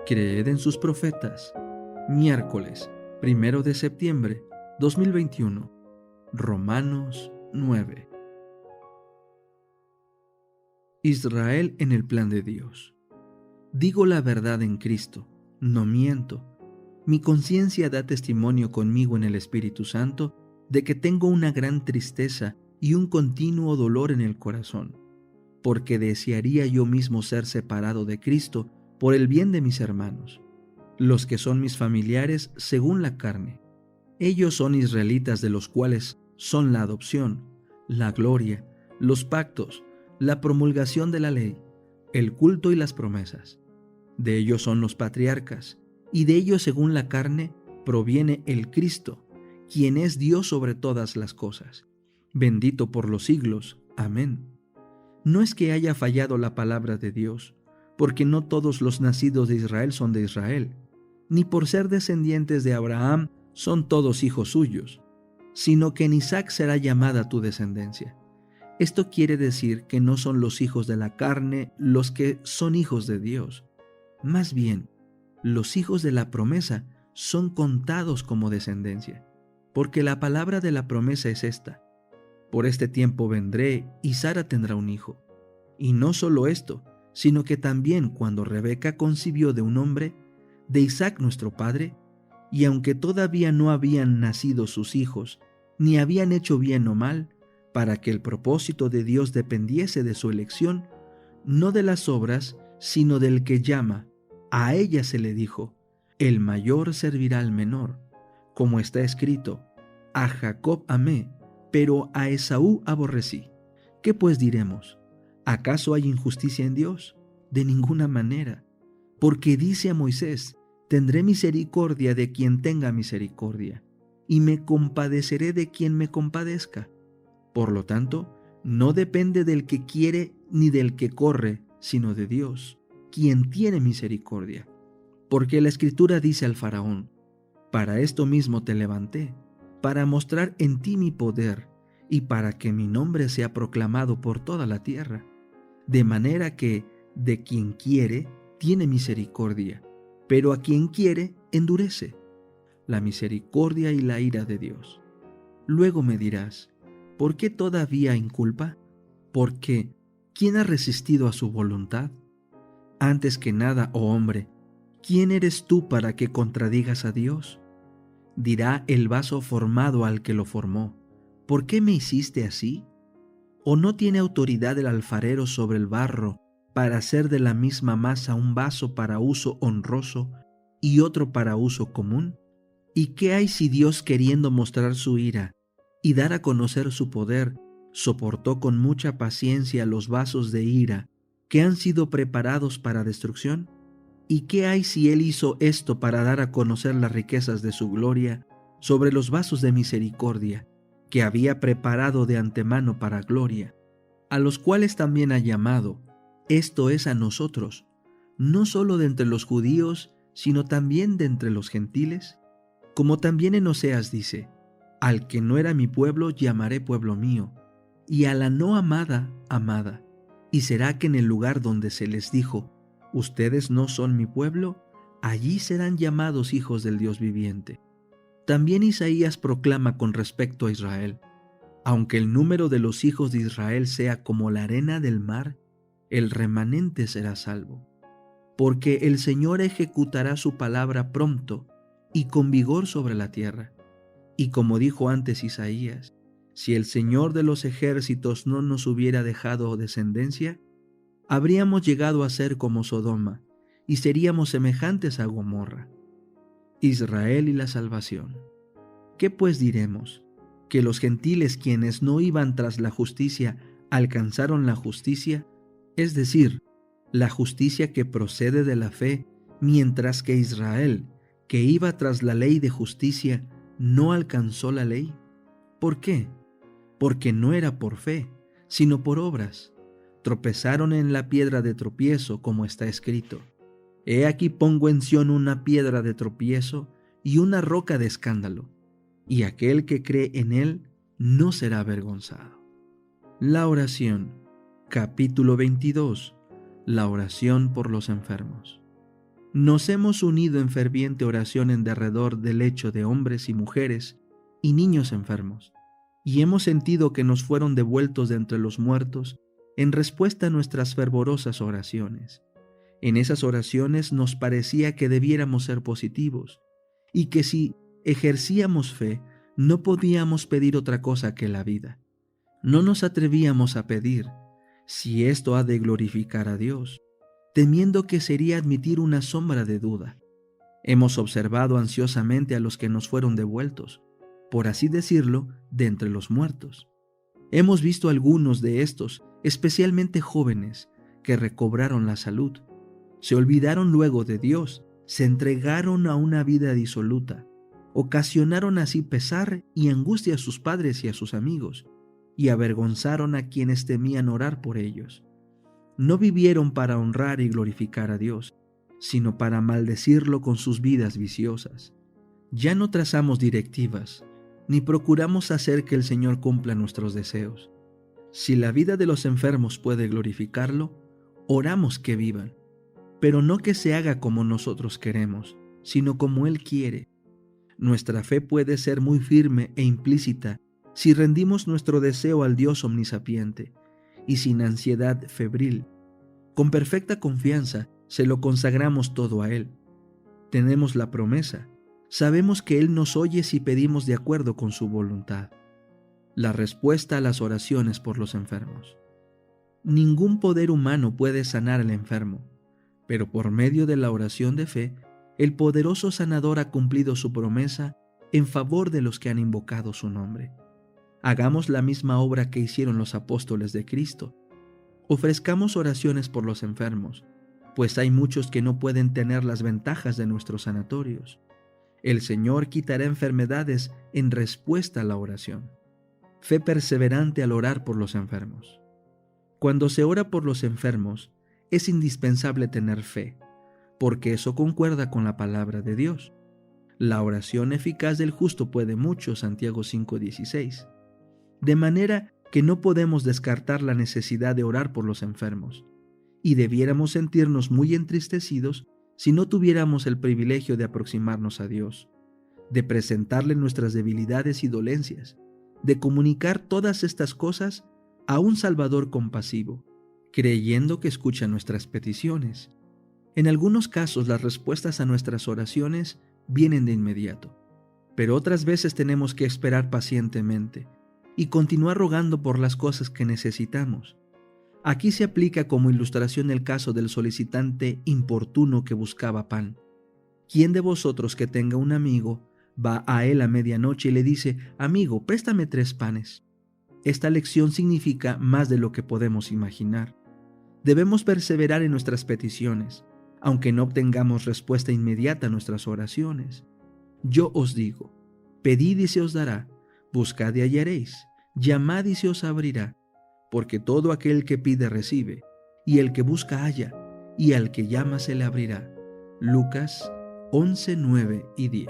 Creed en sus profetas. Miércoles 1 de septiembre 2021. Romanos 9. Israel en el plan de Dios. Digo la verdad en Cristo, no miento. Mi conciencia da testimonio conmigo en el Espíritu Santo de que tengo una gran tristeza y un continuo dolor en el corazón, porque desearía yo mismo ser separado de Cristo por el bien de mis hermanos, los que son mis familiares según la carne. Ellos son israelitas, de los cuales son la adopción, la gloria, los pactos, la promulgación de la ley, el culto y las promesas. De ellos son los patriarcas, y de ellos según la carne proviene el Cristo, quien es Dios sobre todas las cosas, bendito por los siglos. Amén. No es que haya fallado la palabra de Dios, porque no todos los nacidos de Israel son de Israel, ni por ser descendientes de Abraham son todos hijos suyos, sino que en Isaac será llamada tu descendencia. Esto quiere decir que no son los hijos de la carne los que son hijos de Dios. Más bien, los hijos de la promesa son contados como descendencia, porque la palabra de la promesa es esta: por este tiempo vendré y Sara tendrá un hijo. Y no solo esto, sino que también cuando Rebeca concibió de un hombre, de Isaac nuestro padre, y aunque todavía no habían nacido sus hijos, ni habían hecho bien o mal, para que el propósito de Dios dependiese de su elección, no de las obras, sino del que llama, a ella se le dijo: el mayor servirá al menor, como está escrito: a Jacob amé, pero a Esaú aborrecí. ¿Qué pues diremos? ¿Acaso hay injusticia en Dios? De ninguna manera, porque dice a Moisés: tendré misericordia de quien tenga misericordia, y me compadeceré de quien me compadezca. Por lo tanto, no depende del que quiere ni del que corre, sino de Dios, quien tiene misericordia. Porque la Escritura dice al Faraón: para esto mismo te levanté, para mostrar en ti mi poder, y para que mi nombre sea proclamado por toda la tierra. De manera que de quien quiere tiene misericordia, pero a quien quiere endurece. La misericordia y la ira de Dios. Luego me dirás: ¿por qué todavía inculpa? Porque ¿quién ha resistido a su voluntad? Antes que nada, oh hombre, ¿quién eres tú para que contradigas a Dios? Dirá el vaso formado al que lo formó: ¿por qué me hiciste así? ¿O no tiene autoridad el alfarero sobre el barro para hacer de la misma masa un vaso para uso honroso y otro para uso común? ¿Y qué hay si Dios, queriendo mostrar su ira y dar a conocer su poder, soportó con mucha paciencia los vasos de ira que han sido preparados para destrucción? ¿Y qué hay si Él hizo esto para dar a conocer las riquezas de su gloria sobre los vasos de misericordia que había preparado de antemano para gloria, a los cuales también ha llamado, esto es a nosotros, no solo de entre los judíos, sino también de entre los gentiles? Como también en Oseas dice: al que no era mi pueblo llamaré pueblo mío, y a la no amada, amada. Y será que en el lugar donde se les dijo: ustedes no son mi pueblo, allí serán llamados hijos del Dios viviente. También Isaías proclama con respecto a Israel: aunque el número de los hijos de Israel sea como la arena del mar, el remanente será salvo. Porque el Señor ejecutará su palabra pronto y con vigor sobre la tierra. Y como dijo antes Isaías: si el Señor de los ejércitos no nos hubiera dejado descendencia, habríamos llegado a ser como Sodoma, y seríamos semejantes a Gomorra. Israel y la salvación. ¿Qué pues diremos? ¿Que los gentiles, quienes no iban tras la justicia, alcanzaron la justicia? Es decir, la justicia que procede de la fe, mientras que Israel, que iba tras la ley de justicia, no alcanzó la ley. ¿Por qué? Porque no era por fe, sino por obras. Tropezaron en la piedra de tropiezo, como está escrito: he aquí pongo en Sión una piedra de tropiezo y una roca de escándalo, y aquel que cree en él no será avergonzado. La oración, capítulo 22, la oración por los enfermos. Nos hemos unido en ferviente oración en derredor del lecho de hombres y mujeres y niños enfermos, y hemos sentido que nos fueron devueltos de entre los muertos en respuesta a nuestras fervorosas oraciones. En esas oraciones nos parecía que debiéramos ser positivos, y que si ejercíamos fe, no podíamos pedir otra cosa que la vida. No nos atrevíamos a pedir si esto ha de glorificar a Dios, temiendo que sería admitir una sombra de duda. Hemos observado ansiosamente a los que nos fueron devueltos, por así decirlo, de entre los muertos. Hemos visto algunos de estos, especialmente jóvenes, que recobraron la salud. Se olvidaron luego de Dios, se entregaron a una vida disoluta, ocasionaron así pesar y angustia a sus padres y a sus amigos, y avergonzaron a quienes temían orar por ellos. No vivieron para honrar y glorificar a Dios, sino para maldecirlo con sus vidas viciosas. Ya no trazamos directivas, ni procuramos hacer que el Señor cumpla nuestros deseos. Si la vida de los enfermos puede glorificarlo, oramos que vivan, pero no que se haga como nosotros queremos, sino como Él quiere. Nuestra fe puede ser muy firme e implícita si rendimos nuestro deseo al Dios omnisapiente, y sin ansiedad febril. Con perfecta confianza se lo consagramos todo a Él. Tenemos la promesa. Sabemos que Él nos oye si pedimos de acuerdo con su voluntad. La respuesta a las oraciones por los enfermos. Ningún poder humano puede sanar al enfermo, pero por medio de la oración de fe, el poderoso sanador ha cumplido su promesa en favor de los que han invocado su nombre. Hagamos la misma obra que hicieron los apóstoles de Cristo. Ofrezcamos oraciones por los enfermos, pues hay muchos que no pueden tener las ventajas de nuestros sanatorios. El Señor quitará enfermedades en respuesta a la oración. Fe perseverante al orar por los enfermos. Cuando se ora por los enfermos, es indispensable tener fe, porque eso concuerda con la palabra de Dios. La oración eficaz del justo puede mucho, Santiago 5:16. De manera que no podemos descartar la necesidad de orar por los enfermos, y debiéramos sentirnos muy entristecidos si no tuviéramos el privilegio de aproximarnos a Dios, de presentarle nuestras debilidades y dolencias, de comunicar todas estas cosas a un Salvador compasivo, creyendo que escucha nuestras peticiones. En algunos casos las respuestas a nuestras oraciones vienen de inmediato, pero otras veces tenemos que esperar pacientemente y continuar rogando por las cosas que necesitamos. Aquí se aplica como ilustración el caso del solicitante importuno que buscaba pan. ¿Quién de vosotros que tenga un amigo va a él a medianoche y le dice: «Amigo, préstame 3 panes»? Esta lección significa más de lo que podemos imaginar. Debemos perseverar en nuestras peticiones, aunque no obtengamos respuesta inmediata a nuestras oraciones. Yo os digo, pedid y se os dará, buscad y hallaréis, llamad y se os abrirá, porque todo aquel que pide recibe, y el que busca halla, y al que llama se le abrirá. Lucas 11:9 y 10.